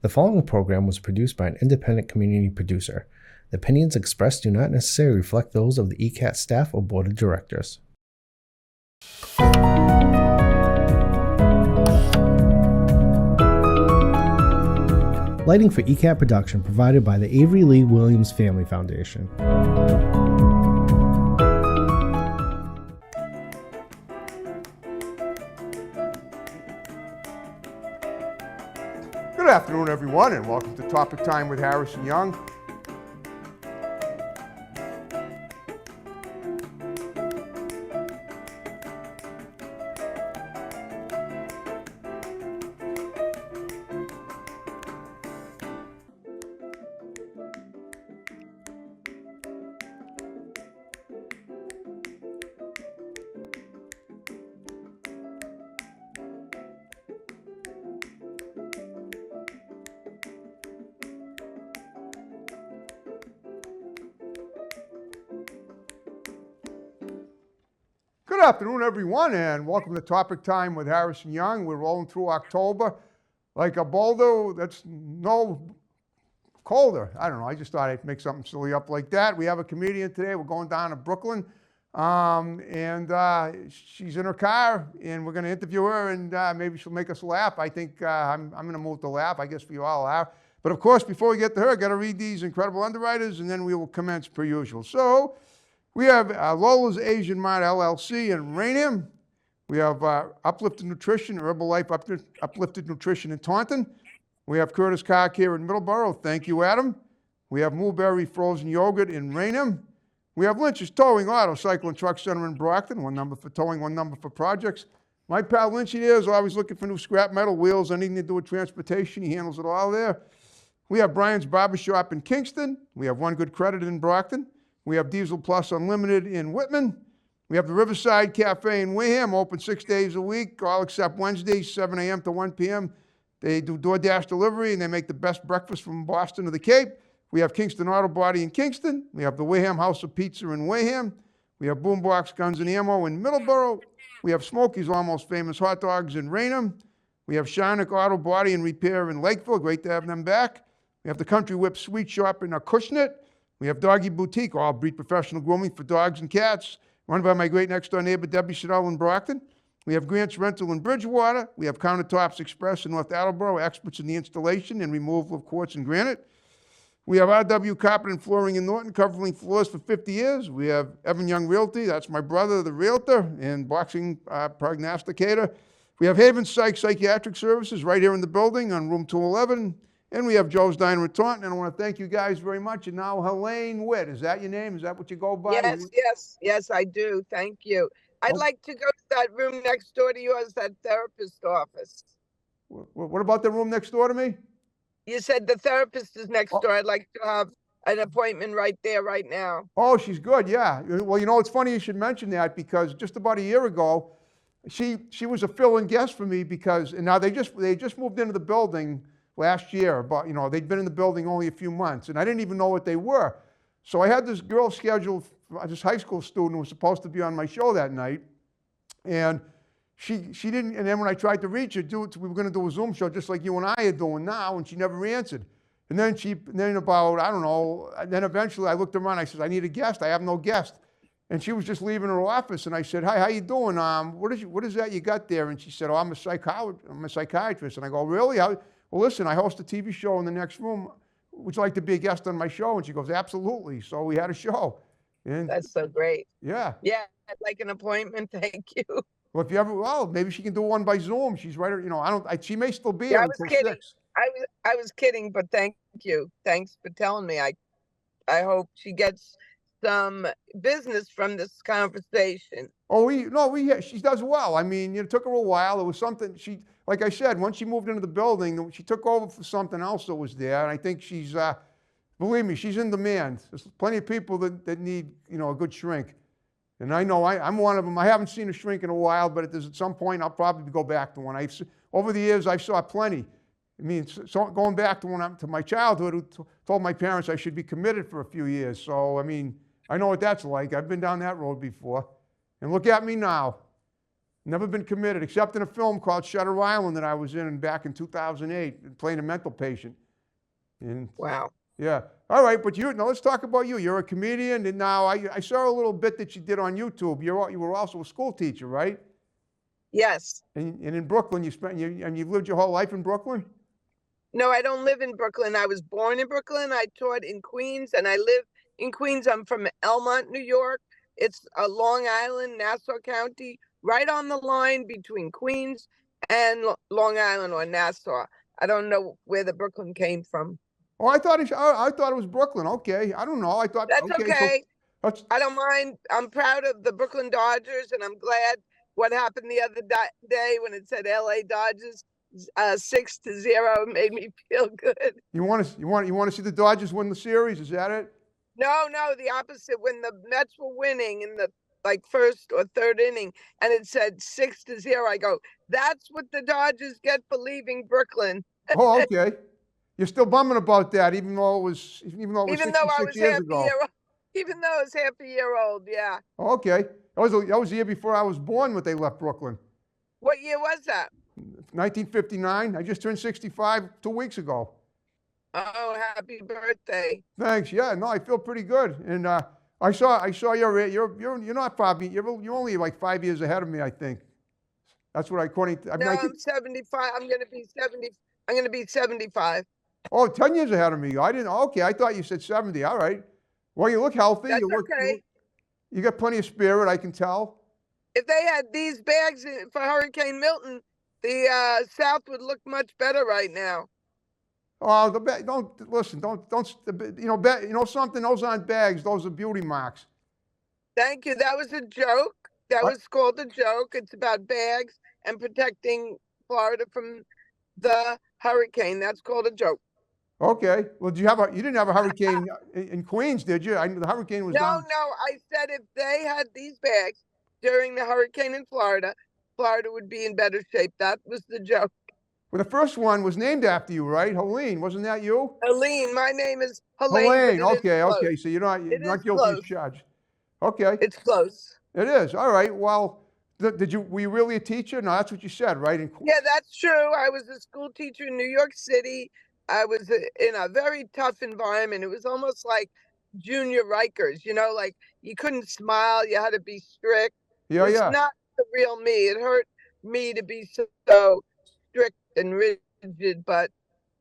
The following program was produced by an independent community producer. The opinions expressed do not necessarily reflect those of the ECAT staff or board of directors. Lighting for ECAT production provided by the Avery Lee Williams Family Foundation. Good afternoon, everyone, and welcome to Topic Time with Harrison Young. Good afternoon, everyone, and welcome to Topic Time with Harrison Young. We're rolling through October like a boulder that's no colder. I don't know. I just thought I'd make something silly up like that. We have a comedian today. We're going down to Brooklyn, and she's in her car, and we're going to interview her, and maybe she'll make us laugh. I think I'm going to move to laugh. I guess we all are. But of course, before we get to her, I've got to read these incredible underwriters, and then we will commence per usual. So, we have Lola's Asian Mart LLC in Rainham. We have Uplifted Nutrition, Herbalife Uplifted Nutrition in Taunton. We have Curtis Car Care in Middleborough. Thank you, Adam. We have Mulberry Frozen Yogurt in Rainham. We have Lynch's Towing Auto Cycle and Truck Center in Brockton. One number for towing, one number for projects. My pal Lynchy there is always looking for new scrap metal, wheels, anything to do with transportation. He handles it all there. We have Brian's Barbershop in Kingston. We have One Good Credit in Brockton. We have Diesel Plus Unlimited in Whitman. We have the Riverside Cafe in Wareham, open 6 days a week, all except Wednesdays, 7 a.m. to 1 p.m. They do DoorDash delivery, and they make the best breakfast from Boston to the Cape. We have Kingston Auto Body in Kingston. We have the Wareham House of Pizza in Wareham. We have Boombox Guns and Ammo in Middleborough. We have Smokey's Almost Famous Hot Dogs in Raynham. We have Sharnick Auto Body and Repair in Lakeville. Great to have them back. We have the Country Whip Sweet Shop in Acushnet. We have Doggy Boutique, all breed professional grooming for dogs and cats, run by my great next door neighbor, Debbie Chanel in Brockton. We have Grant's Rental in Bridgewater. We have Countertops Express in North Attleboro, experts in the installation and removal of quartz and granite. We have RW Carpet and Flooring in Norton, covering floors for 50 years. We have Evan Young Realty, that's my brother, the realtor, and boxing prognosticator. We have Haven Psychiatric Services right here in the building on room 211. And we have Joe's Diner in Taunton, and I want to thank you guys very much. And now Helaine Witt, is that your name? Is that what you go by? Yes, I do. Thank you. I'd like to go to that room next door to yours, that therapist office. What about the room next door to me? You said the therapist is next door. I'd like to have an appointment right there, right now. Oh, she's good, yeah. Well, you know, it's funny you should mention that because just about a year ago, she was a fill-in guest for me because, and now they just moved into the building last year, but you know, they'd been in the building only a few months, and I didn't even know what they were. So I had this girl scheduled, this high school student who was supposed to be on my show that night, and she didn't, and then when I tried to reach her, we were gonna do a Zoom show just like you and I are doing now, and she never answered. And then about, I don't know, then eventually I looked around, I said, I need a guest, I have no guest. And she was just leaving her office, and I said, hi, how you doing? What is that you got there? And she said, oh, I'm a psychiatrist. And I go, really? Well, listen, I host a TV show in the next room. Would you like to be a guest on my show? And she goes, absolutely. So we had a show. And that's so great. Yeah. Yeah, I'd like an appointment. Thank you. Well, if you ever, well, maybe she can do one by Zoom. She's right. You know, she may still be here until 6. I was kidding, but thank you. Thanks for telling me. I hope she gets some business from this conversation. Oh, she does well. I mean, it took her a while. It was something like I said, once she moved into the building, she took over for something else that was there. And I think she's, believe me, she's in demand. There's plenty of people that need, you know, a good shrink. And I know I'm one of them. I haven't seen a shrink in a while, but at some point I'll probably go back to one. Over the years, I saw plenty. I mean, so going back to my childhood, who told my parents I should be committed for a few years. So, I mean, I know what that's like. I've been down that road before. And look at me now. Never been committed, except in a film called Shutter Island that I was in back in 2008, playing a mental patient. And Wow. yeah. All right, but now let's talk about you. You're a comedian, and now I saw a little bit that you did on YouTube. You were also a school teacher, right? Yes. And in Brooklyn, you've lived your whole life in Brooklyn? No, I don't live in Brooklyn. I was born in Brooklyn. I taught in Queens and I live in Queens. I'm from Elmont, New York. It's a Long Island, Nassau County, right on the line between Queens and Long Island or Nassau. I don't know where the Brooklyn came from. Oh, I thought it was Brooklyn. Okay, I don't know. I thought That's okay. So I don't mind. I'm proud of the Brooklyn Dodgers, and I'm glad what happened the other day when it said LA Dodgers 6-0 made me feel good. you want to see the Dodgers win the series? Is that it? No, the opposite. When the Mets were winning in the first or third inning, and it said 6-0, I go, "That's what the Dodgers get for leaving Brooklyn." Oh, okay. You're still bumming about that, even though it was Even though I 66 was years half ago. a year, even though I was half a year old, yeah. Okay, that was the year before I was born when they left Brooklyn. What year was that? 1959. I just turned 65 2 weeks ago. Oh, happy birthday! Thanks. Yeah, no, I feel pretty good. And I saw you're not probably you're only like 5 years ahead of me, I think. That's what No, I'm 75. I'm gonna be 70. I'm gonna be 75. Oh, 10 years ahead of me. I didn't. Okay, I thought you said 70. All right. Well, you look healthy. That's You okay. you got plenty of spirit, I can tell. If they had these bags for Hurricane Milton, the South would look much better right now. Oh, don't listen. Don't you know something? Those aren't bags. Those are beauty marks. Thank you. That was a joke. That What? was called a joke. It's about bags and protecting Florida from the hurricane. That's called a joke. Okay. Well, you didn't have a hurricane in Queens, did you? The hurricane was No, down. I said if they had these bags during the hurricane in Florida, Florida would be in better shape. That was the joke. Well, the first one was named after you, right? Helaine, wasn't that you? Helaine, my name is Helaine, Helaine. but it is Okay. close. Okay. So you're It not is guilty close. as charged. Okay. It's close. It is. All right. Well, were you really a teacher? No, that's what you said, right? Yeah, that's true. I was a school teacher in New York City. I was in a very tough environment. It was almost like junior Rikers, like you couldn't smile. You had to be strict. Yeah, It's yeah. not the real me. It hurt me to be so strict and rigid, but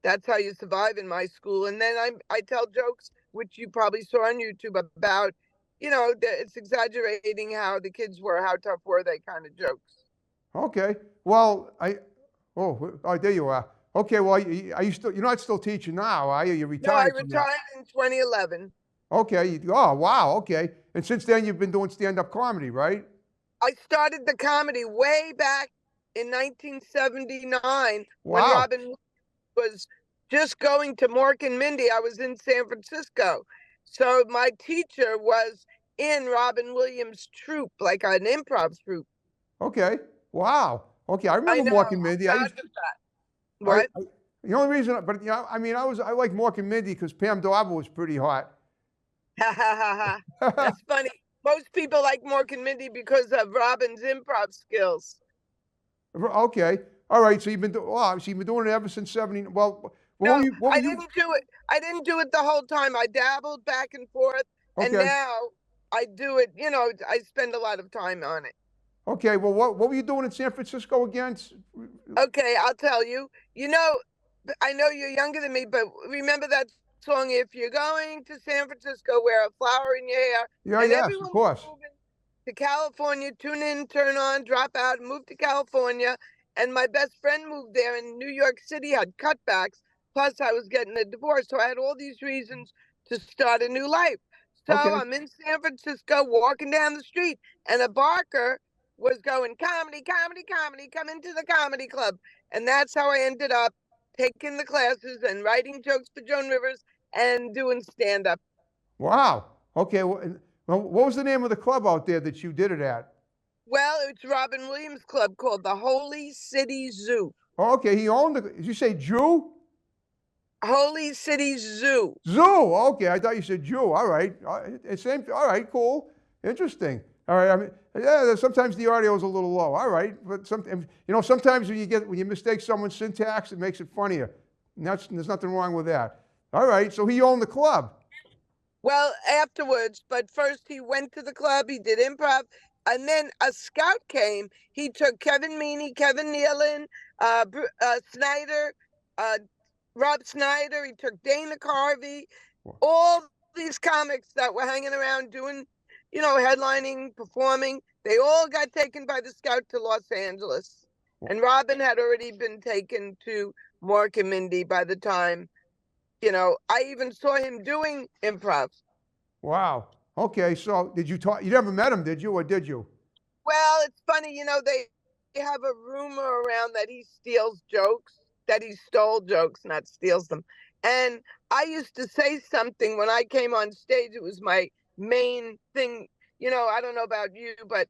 that's how you survive in my school. And then I tell jokes, which you probably saw on YouTube about, it's exaggerating how the kids were, how tough were they kind of jokes. Okay. Well, oh, there you are. Okay. Well, you're not still teaching now, are you? You're No, I retired from that. retired in 2011. Okay. Oh, wow. Okay. And since then, you've been doing stand-up comedy, right? I started the comedy way back in 1979 when Wow. Robin was just going to Mork and Mindy. I was in San Francisco. So my teacher was in Robin Williams' troupe, like an improv troupe. Okay. Wow. Okay. I remember know, Mork and Mindy. I'm proud of that. What? The only reason, but I mean, I like Mork and Mindy because Pam Dauber was pretty hot. Ha ha ha ha. That's funny. Most people like Mork and Mindy because of Robin's improv skills. Okay. All right. So you've been doing it ever since 70. Well, No, I didn't do it. I didn't do it the whole time. I dabbled back and forth, and Okay. now I do it. I spend a lot of time on it. Okay. Well, what were you doing in San Francisco again? Okay, I'll tell you. I know you're younger than me, but remember that song, "If You're Going to San Francisco, Wear a Flower in Your Hair." Yeah, And yes, everyone of course. was moving to California, tune in, turn on, drop out, move to California. And my best friend moved there, and New York City had cutbacks. Plus, I was getting a divorce. So I had all these reasons to start a new life. So Okay. I'm in San Francisco walking down the street, and a barker was going, "Comedy, comedy, comedy, come into the comedy club." And that's how I ended up taking the classes and writing jokes for Joan Rivers and doing stand-up. Wow. Okay. Well, what was the name of the club out there that you did it at? Well, it's Robin Williams Club called the Holy City Zoo. Oh, okay. He owned did you say Jew? Holy City Zoo. Zoo. Okay. I thought you said Jew. All right. Same. All right. Cool. Interesting. All right. I mean, yeah, sometimes the audio is a little low. All right. But sometimes when you mistake someone's syntax, it makes it funnier. And there's nothing wrong with that. All right. So he owned the club. Well, afterwards, but first he went to the club, he did improv, and then a scout came. He took Kevin Meaney, Kevin Nealon, Snyder, Rob Snyder, he took Dana Carvey, all these comics that were hanging around doing, headlining, performing. They all got taken by the scout to Los Angeles. And Robin had already been taken to Mork and Mindy by the time. I even saw him doing improv. Wow. Okay. So did you talk? You never met him, did you? Or did you? Well, it's funny, they have a rumor around that he steals jokes, that he stole jokes, not steals them. And I used to say something when I came on stage. It was my main thing. I don't know about you, but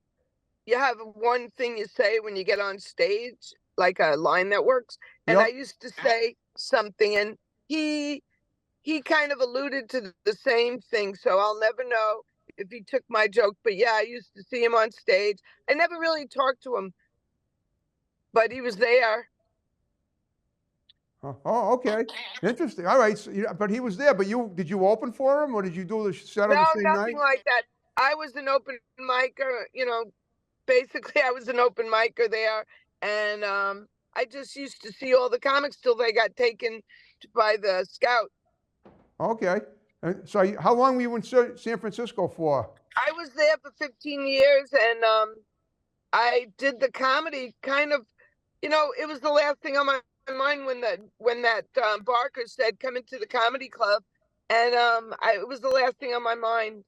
you have one thing you say when you get on stage, like a line that works. And Yep. I used to say something, and he kind of alluded to the same thing. So I'll never know if he took my joke. But yeah, I used to see him on stage. I never really talked to him, but he was there. Oh, okay. Interesting. All right. So, but he was there. But did you open for him, or did you do the set on No, the same night? nothing like that. I was an open micer, basically I was an open micer there. And I just used to see all the comics till they got taken by the scout. Okay. And so how long were you in San Francisco for? I was there for 15 years, and I did the comedy kind of, it was the last thing on my mind when that Barker said, come into the comedy club. And it was the last thing on my mind.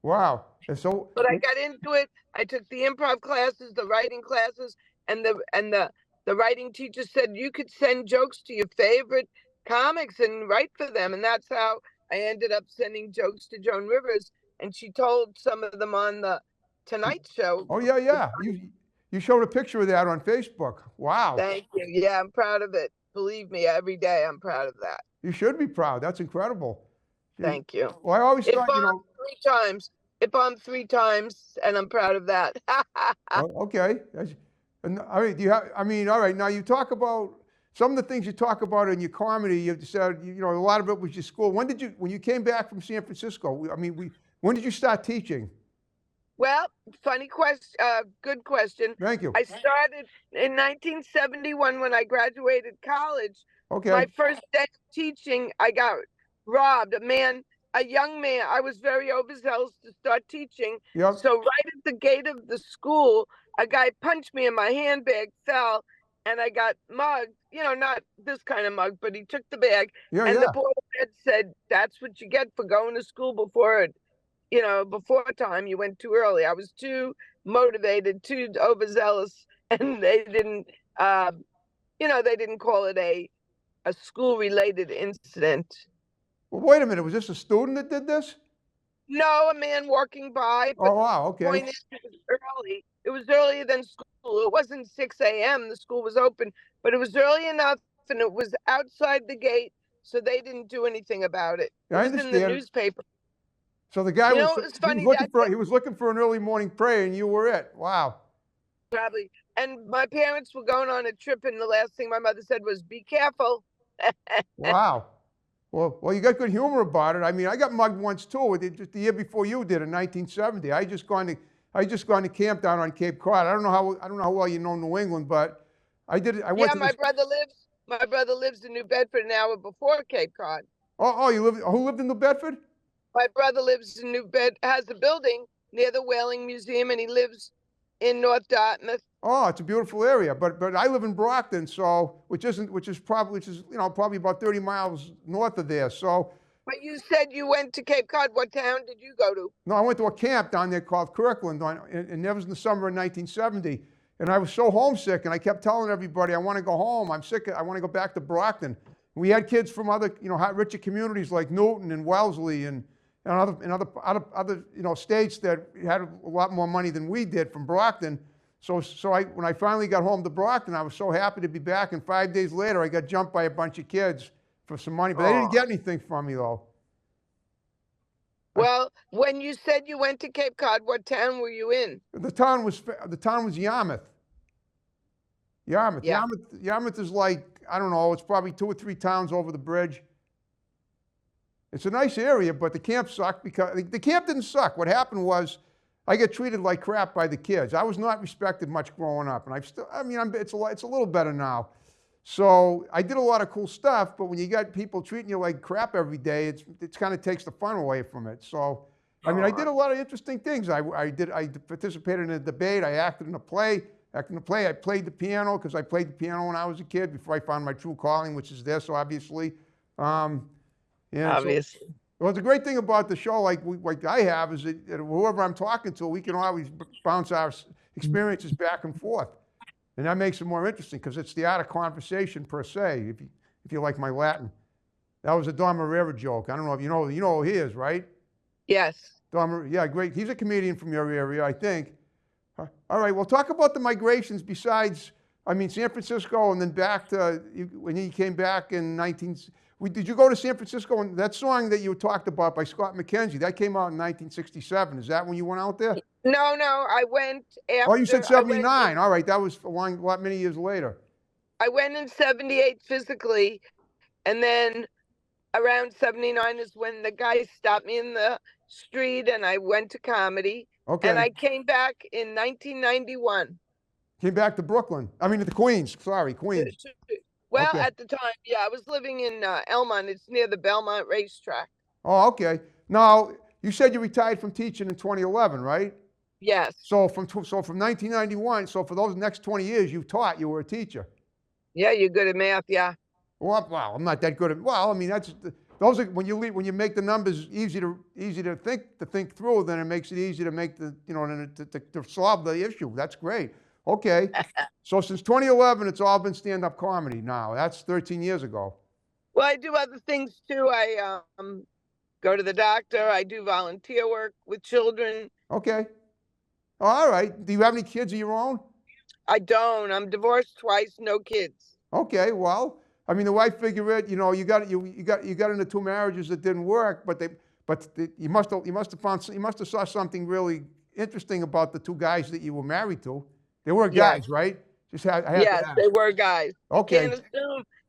Wow. And so, but I got into it. I took the improv classes, the writing classes, and the writing teacher said you could send jokes to your favorite comics and write for them. And that's how I ended up sending jokes to Joan Rivers, and she told some of them on the Tonight Show. Oh yeah, yeah. You showed a picture of that on Facebook. Wow. Thank you. Yeah, I'm proud of it. Believe me, every day I'm proud of that. You should be proud. That's incredible. Thank you. Well, I always thought, three times. It bombed 3 times, and I'm proud of that. Okay. And all right, all right. Now you talk about some of the things you talk about in your comedy. You said, a lot of it was your school. When you came back from San Francisco? When did you start teaching? Well, funny question. Good question. Thank you. I started in 1971 when I graduated college. Okay. My first day of teaching, I got robbed. A young man. I was very overzealous to start teaching. Yep. So right at the gate of the school, a guy punched me and my handbag fell, and I got mugged. Not this kind of mug, but he took the bag. Yeah, and the board head said, "That's what you get for going to school before time. You went too early." I was too motivated, too overzealous, and they didn't, they didn't call it a school-related incident. Well, wait a minute. Was this a student that did this? No, a man walking by. But oh, wow. Okay. The point is, it was early. It was earlier than school. It wasn't 6 a.m. The school was open, but it was early enough, and it was outside the gate, so they didn't do anything about it. It was in the newspaper. So the guy was funny. He was looking for an early morning prayer, and you were it. Wow. Probably. And my parents were going on a trip, and the last thing my mother said was, "Be careful." Wow. Well, you got good humor about it. I got mugged once too. Just the year before you did in 1970. I just gone to camp down on Cape Cod. I don't know how well you know New England, but I did it. My brother lives in New Bedford an hour before Cape Cod. Oh, who lived in New Bedford? My brother lives in has a building near the Whaling Museum, and he lives in North Dartmouth. Oh, it's a beautiful area, but I live in Brockton, which is probably about 30 miles north of there. So. But you said you went to Cape Cod. What town did you go to? No, I went to a camp down there called Kirkland, and that was in the summer of 1970. And I was so homesick, and I kept telling everybody, I want to go home. I'm sick. I want to go back to Brockton. We had kids from other, richer communities like Newton and Wellesley and other states that had a lot more money than we did from Brockton. So when I finally got home to Brockton, I was so happy to be back. And 5 days later, I got jumped by a bunch of kids for some money, but they didn't get anything from me though. Well, When you said you went to Cape Cod, what town were you in? The town was Yarmouth. Yarmouth. Yeah. Yarmouth is like, I don't know, it's probably 2 or 3 towns over the bridge. It's a nice area, but the camp sucked because the camp didn't suck. What happened was I get treated like crap by the kids. I was not respected much growing up, and it's a little better now. So I did a lot of cool stuff, but when you got people treating you like crap every day, it kind of takes the fun away from it. So, I mean, I did a lot of interesting things. I participated in a debate. I acted in a play. I played the piano because I played the piano when I was a kid before I found my true calling, which is this, obviously. Obviously. So, well, the great thing about the show, like I have, is that whoever I'm talking to, we can always bounce our experiences back and forth. And that makes it more interesting because it's the art of conversation per se, if you like my Latin. That was a Don Herrera joke. I don't know if you know who he is, right? Yes. Yeah, great. He's a comedian from your area, I think. All right, well, talk about the migrations besides, San Francisco and then back to, when you came back in did you go to San Francisco? And that song that you talked about by Scott McKenzie, that came out in 1967. Is that when you went out there? No, I went after. Oh, you said 79. All right, that was many years later. I went in 78 physically, and then around 79 is when the guy stopped me in the street and I went to comedy. Okay. And I came back in 1991. Came back to Brooklyn. To Queens. Sorry, Queens. Well, okay. At the time, yeah, I was living in Elmont. It's near the Belmont racetrack. Oh, okay. Now, you said you retired from teaching in 2011, right? Yes. So from 1991, so for those next 20 years, you taught, you were a teacher. Yeah, you're good at math, yeah. Well, I'm not that good at, those are, when you make the numbers easy to think through, then it makes it easy to make to solve the issue. That's great. Okay. So since 2011, it's all been stand-up comedy now. That's 13 years ago. Well, I do other things too. I go to the doctor. I do volunteer work with children. Okay. All right. Do you have any kids of your own? I don't. I'm divorced twice, no kids. Okay. Well, the wife figure it. You got into 2 marriages that didn't work, but you must have saw something really interesting about the 2 guys that you were married to. They were guys, yes. Right? Yes, they were guys. Okay.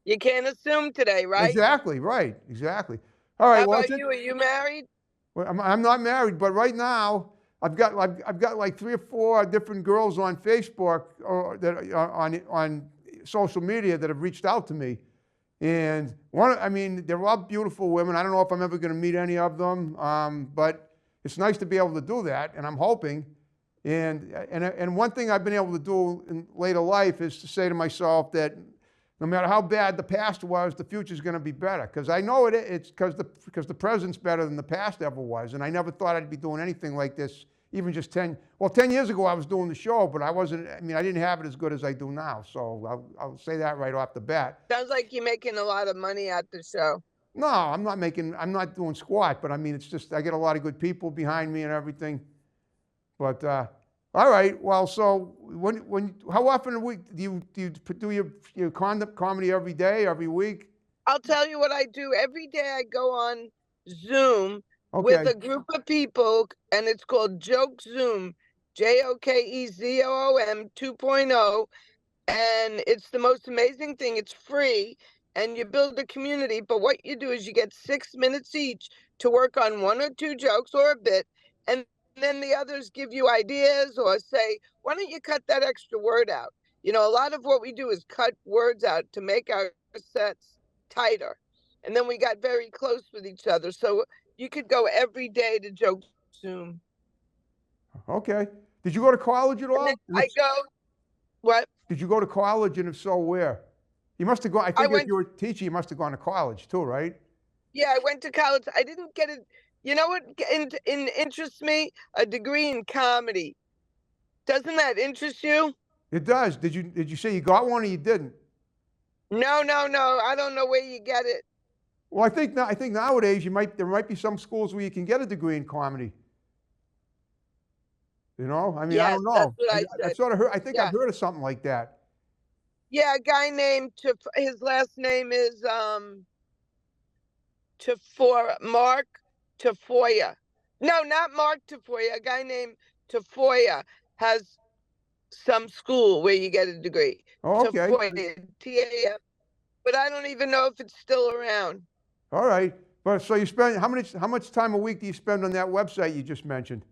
You can't assume today, right? Exactly. Right. Exactly. All right. How about you? Are you married? Well, I'm not married, but right now I've got like 3 or 4 different girls on Facebook or that on social media that have reached out to me, and they're all beautiful women. I don't know if I'm ever going to meet any of them, but it's nice to be able to do that, and I'm hoping. And one thing I've been able to do in later life is to say to myself that no matter how bad the past was, the future's going to be better. Because I know it's because the present's better than the past ever was. And I never thought I'd be doing anything like this, even just 10 years ago I was doing the show, but I didn't have it as good as I do now. So I'll say that right off the bat. Sounds like you're making a lot of money at the show. No, I'm not doing squat, but it's just, I get a lot of good people behind me and everything. But, all right. Well, so how often do you do your comedy every day, every week? I'll tell you what I do. Every day I go on Zoom with a group of people, and it's called Joke Zoom, JOKEZOOM 2.0. And it's the most amazing thing. It's free, and you build a community. But what you do is you get 6 minutes each to work on 1 or 2 jokes or a bit, and then the others give you ideas or say, why don't you cut that extra word out? A lot of what we do is cut words out to make our sets tighter. And then we got very close with each other. So you could go every day to Joke Zoom. Okay. Did you go to college at all? What? Did you go to college, and if so, where? You must have gone, I think if you were a teacher, you must have gone to college too, right? Yeah, I went to college. I didn't get it. You know what interests me? A degree in comedy. Doesn't that interest you? It does. Did you say you got one or you didn't? No. I don't know where you get it. Well, I think nowadays there might be some schools where you can get a degree in comedy. Yes, I don't know. That's what I said. I sort of heard. I think I've heard of something like that. Yeah, a guy named his last name is Mark Tafoya. No, not Mark Tafoya. A guy named Tafoya has some school where you get a degree. Oh, okay. Tafoya, T-A-F. But I don't even know if it's still around. All right. But so you spend how much time a week do you spend on that website you just mentioned?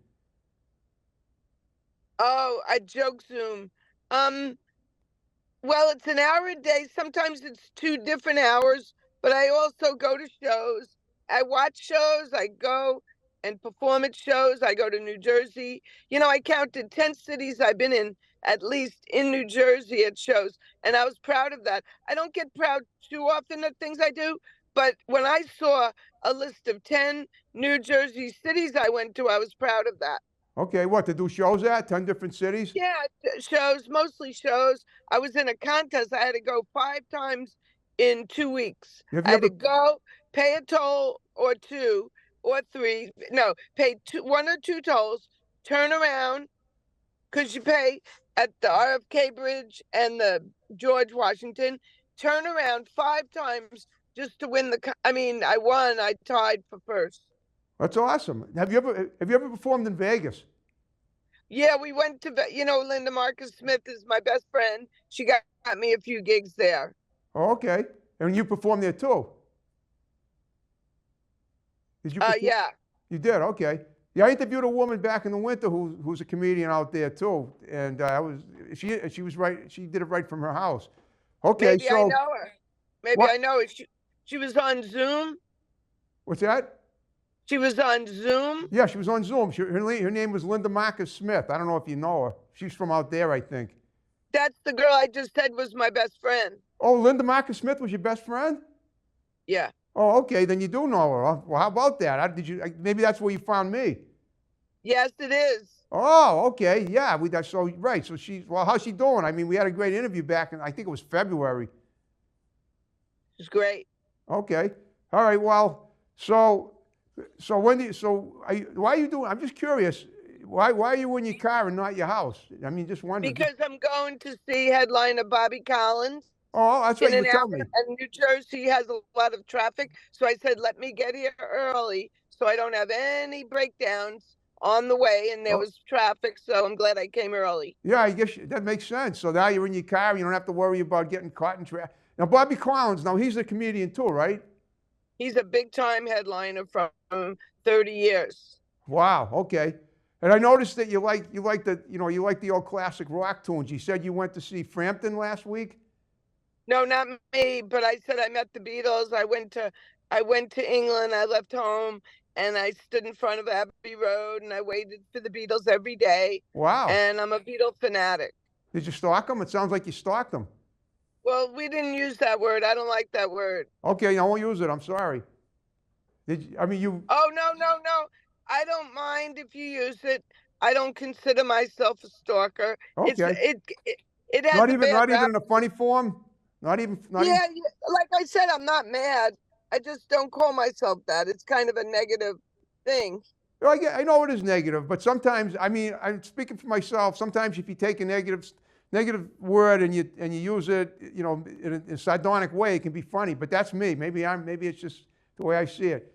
Oh, I joke Zoom. Well, it's an hour a day. Sometimes it's 2 different hours, but I also go to shows. I watch shows. I go and perform at shows. I go to New Jersey. I counted 10 cities I've been in, at least in New Jersey at shows. And I was proud of that. I don't get proud too often of things I do, but when I saw a list of 10 New Jersey cities I went to, I was proud of that. Okay, what, to do shows at 10 different cities? Yeah, shows, mostly shows. I was in a contest. I had to go 5 times in 2 weeks. Have I you had ever to go, pay a toll or two or three. No, pay 1 or 2 tolls, turn around, because you pay at the RFK Bridge and the George Washington, turn around 5 times just to win I mean, I won. I tied for first. That's awesome. Have you ever performed in Vegas? Yeah, we went to, Linda Marcus Smith is my best friend. She got me a few gigs there. Oh, okay. And you performed there too? Did you perform? Yeah. You did, okay. Yeah, I interviewed a woman back in the winter who's a comedian out there too, and she was right. She did it right from her house. Okay, Maybe I know her. Maybe what? I know her. She was on Zoom. What's that? She was on Zoom. Yeah, she was on Zoom. Her name was Linda Marcus Smith. I don't know if you know her. She's from out there, I think. That's the girl I just said was my best friend. Oh, Linda Marcus Smith was your best friend? Yeah. Oh, okay. Then you do know her. Well, how about that? Maybe that's where you found me. Yes, it is. Oh, okay. Yeah, so right. So how's she doing? I mean, we had a great interview back in, I think it was February. She's great. Okay. All right. Well, why are you doing? I'm just curious. Why are you in your car and not your house? I mean, just wondering. Because I'm going to see headliner Bobby Collins. Oh, that's right. You were telling me. And New Jersey has a lot of traffic, so I said, let me get here early so I don't have any breakdowns on the way. And there was traffic, so I'm glad I came early. Yeah, I guess that makes sense. So now you're in your car. You don't have to worry about getting caught in traffic. Now, Bobby Collins. Now he's a comedian too, right? He's a big-time headliner from 30 years. Wow. Okay. And I noticed that you like the old classic rock tunes. You said you went to see Frampton last week. No, not me, but I said I met the Beatles. I went to England. I left home and I stood in front of Abbey Road and I waited for the Beatles every day. Wow. And I'm a Beatle fanatic. Did you stalk them? It sounds like you stalked them. Well, we didn't use that word. I don't like that word. Okay, I won't use it. I'm sorry. You? Oh, no. I don't mind if you use it. I don't consider myself a stalker. Okay. It has not even in a funny form. Not even. Yeah, like I said, I'm not mad. I just don't call myself that. It's kind of a negative thing. I know it is negative, but sometimes, I mean, I'm speaking for myself. Sometimes if you take a negative word and you use it, in a sardonic way, it can be funny. But that's me. Maybe it's just the way I see it.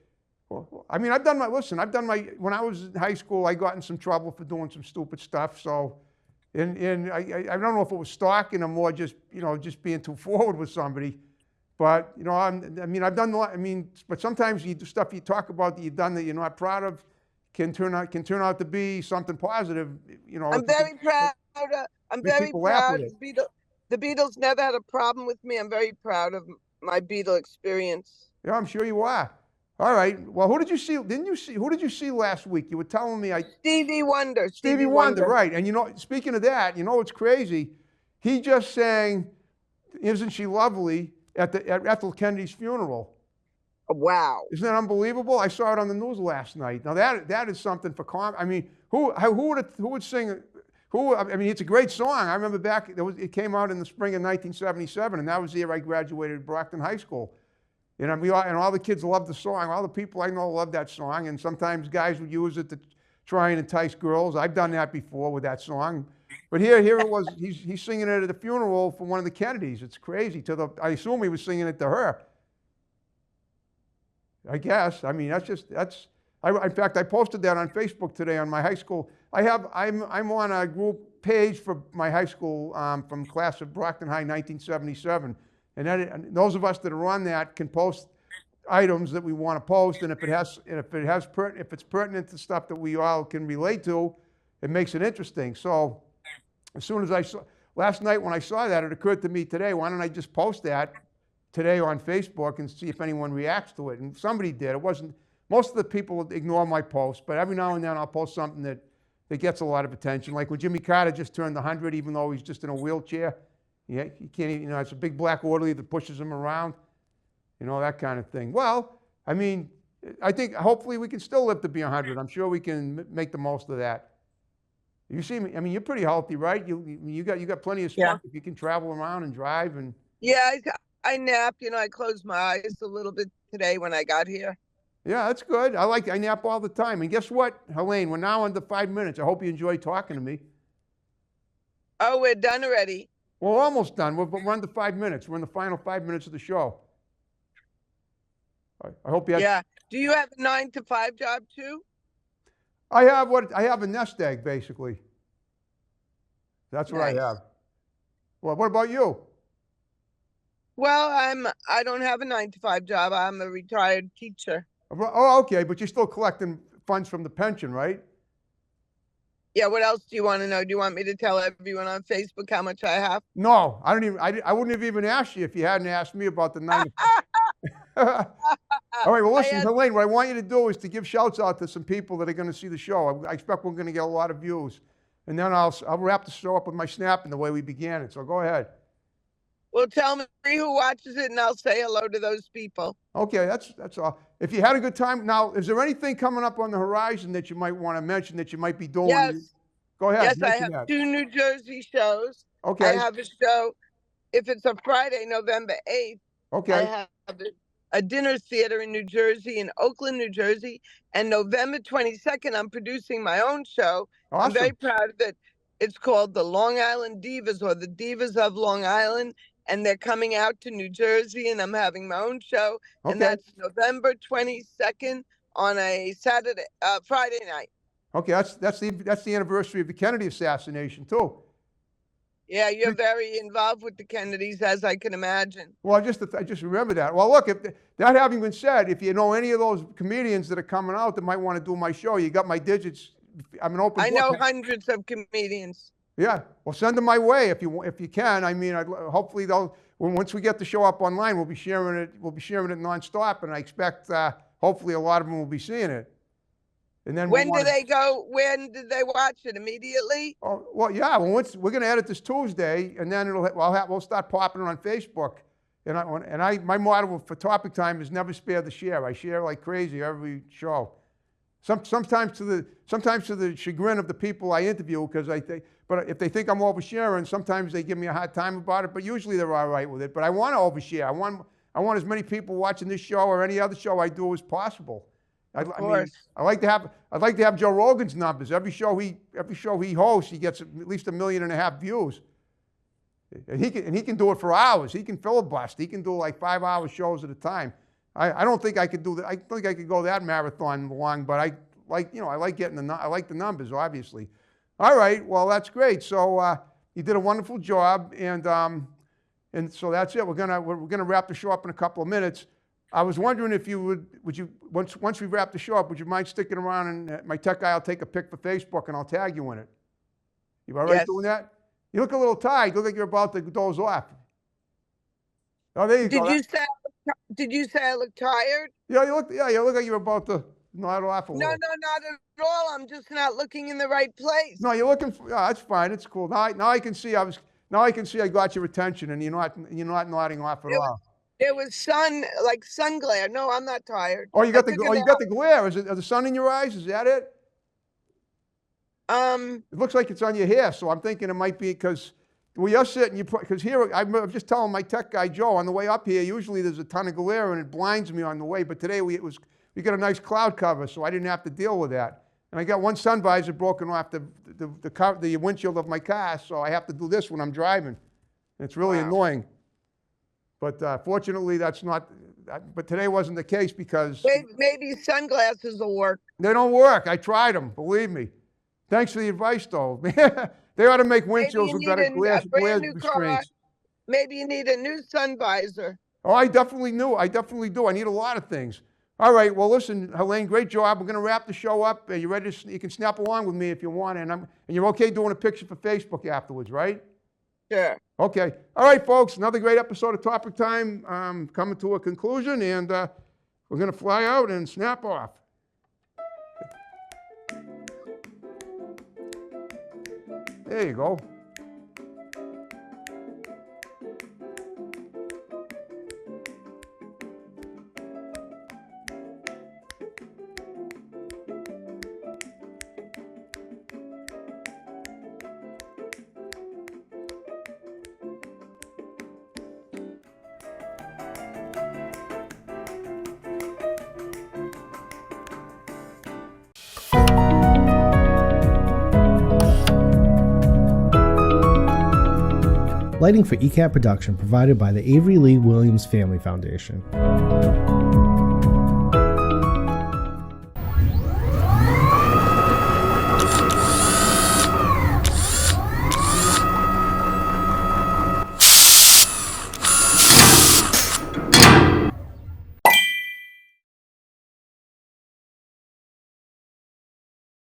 Well, I mean, when I was in high school, I got in some trouble for doing some stupid stuff. So, and I don't know if it was stalking or more just being too forward with somebody. But, I've done a lot. I mean, but sometimes you do stuff you talk about that you've done that you're not proud of can turn out to be something positive. I'm very proud. I'm very proud. The Beatles never had a problem with me. I'm very proud of my Beatle experience. Yeah, I'm sure you are. All right. Well, who did you see? Who did you see last week? You were telling me Stevie Wonder. Stevie Wonder, right. And speaking of that, it's crazy. He just sang Isn't She Lovely at Ethel Kennedy's funeral. Wow. Isn't that unbelievable? I saw it on the news last night. Now that is something for I mean, who would sing I mean, it's a great song. I remember it came out in the spring of 1977, and that was the year I graduated at Brockton High School. And all the kids loved the song. All the people I know love that song. And sometimes guys would use it to try and entice girls. I've done that before with that song. But here it was. He's singing it at the funeral for one of the Kennedys. It's crazy. I assume he was singing it to her. I guess. I mean, that's In fact, I posted that on Facebook today on my high school. I'm on a group page for my high school from class of Brockton High 1977. And those of us that are on that can post items that we want to post, and if it's pertinent to stuff that we all can relate to, it makes it interesting. So as soon as last night when I saw that, it occurred to me today, why don't I just post that today on Facebook and see if anyone reacts to it? And somebody did. It wasn't, most of the people ignore my posts, but every now and then I'll post something that gets a lot of attention. Like when Jimmy Carter just turned 100, even though he's just in a wheelchair. Yeah, he can't even, it's a big black orderly that pushes him around, that kind of thing. Well, I mean, I think hopefully we can still live to be 100. I'm sure we can make the most of that. You see me, I mean, you're pretty healthy, right? You got plenty of spunk if you can travel around and drive and. Yeah, I nap, I closed my eyes a little bit today when I got here. Yeah, that's good. I nap all the time. And guess what, Helaine, we're now under 5 minutes. I hope you enjoyed talking to me. Oh, we're done already. Well, we're almost done. We're under 5 minutes. We're in the final 5 minutes of the show. I hope you have. Yeah. Do you have a 9-to-5 job too? I have a nest egg, basically. That's what Nice. I have. Well, what about you? Well, I don't have a 9-to-5 job. I'm a retired teacher. Oh, okay, but you're still collecting funds from the pension, right? Yeah, what else do you want to know? Do you want me to tell everyone on Facebook how much I have? No, I wouldn't have even asked you if you hadn't asked me about the 9 to 5. All right, well, listen, Helaine, what I want you to do is to give shouts out to some people that are going to see the show. I expect we're going to get a lot of views. And then I'll wrap the show up with my snap and the way we began it. So go ahead. Well, tell me who watches it, and I'll say hello to those people. Okay, that's all. If you had a good time, now, is there anything coming up on the horizon that you might want to mention that you might be doing? Yes. Go ahead. Yes, I have 2 New Jersey shows. Okay. I have a show, if it's a Friday, November 8th. Okay. I have a dinner theater in New Jersey, in Oakland, New Jersey. And November 22nd, I'm producing my own show. Awesome. I'm very proud of it. It's called the Long Island Divas, or the Divas of Long Island. And they're coming out to New Jersey, and I'm having my own show. Okay. And that's November 22nd on a Friday night. Okay, that's the anniversary of the Kennedy assassination too. Yeah, you're very involved with the Kennedys, as I can imagine. Well, I just remember that. Well, look, that having been said, if you know any of those comedians that are coming out that might want to do my show, you got my digits. I'm an open book. I know hundreds of comedians. Yeah, well, send them my way if you can. I mean, hopefully once we get the show up online, we'll be sharing it. We'll be sharing it nonstop, and I expect hopefully a lot of them will be seeing it. And then when do they go? When did they watch it? Immediately? Oh, well, yeah. Well, we're going to edit this Tuesday, and then we'll start popping it on Facebook. And my motto for Topic Time is never spare the share. I share like crazy every show. Sometimes to the chagrin of the people I interview, but if they think I'm oversharing, sometimes they give me a hard time about it. But usually they're all right with it. But I want to overshare. I want as many people watching this show or any other show I do as possible. I mean, I'd like to have Joe Rogan's numbers. Every show he hosts, he gets at least 1.5 million views. And he can do it for hours. He can filibuster. He can do like 5-hour shows at a time. I don't think I could do that. I don't think I could go that marathon long, but I like the numbers, obviously. All right, well, that's great. So you did a wonderful job, and so that's it. We're gonna wrap the show up in a couple of minutes. I was wondering if you would you once we wrap the show up, would you mind sticking around, and my tech guy will take a pic for Facebook and I'll tag you in it. You all right doing that? You look a little tired. You look like you're about to doze off. Oh, there you go. Did you say I look tired? Yeah, you look like you're about to nod off a little. No, not at all. I'm just not looking in the right place. No, you're looking for. Oh, that's fine. It's cool. Now I can see. I got your attention, and you're not nodding off at all. There was sun glare. No, I'm not tired. Oh, you got the glare. Is the sun in your eyes? Is that it? It looks like it's on your hair, so I'm thinking it might be because where you're sitting. Because here I'm just telling my tech guy Joe on the way up here. Usually there's a ton of glare and it blinds me on the way, but today we got a nice cloud cover, so I didn't have to deal with that. And I got one sun visor broken off the windshield of my car, so I have to do this when I'm driving. And it's really annoying. But fortunately, that's not but today wasn't the case because Maybe sunglasses will work. they don't work. I tried them, believe me. Thanks for the advice, though. They ought to make windshields with better glass restraints. Maybe you need a new sun visor. Oh, I definitely do. I need a lot of things. All right. Well, listen, Helaine, great job. We're going to wrap the show up. Are you ready? You can snap along with me if you want, and you're okay doing a picture for Facebook afterwards, right? Sure. Okay. All right, folks. Another great episode of Topic Time coming to a conclusion, and we're going to fly out and snap off. There you go. Lighting for ECAT production provided by the Avery Lee Williams Family Foundation.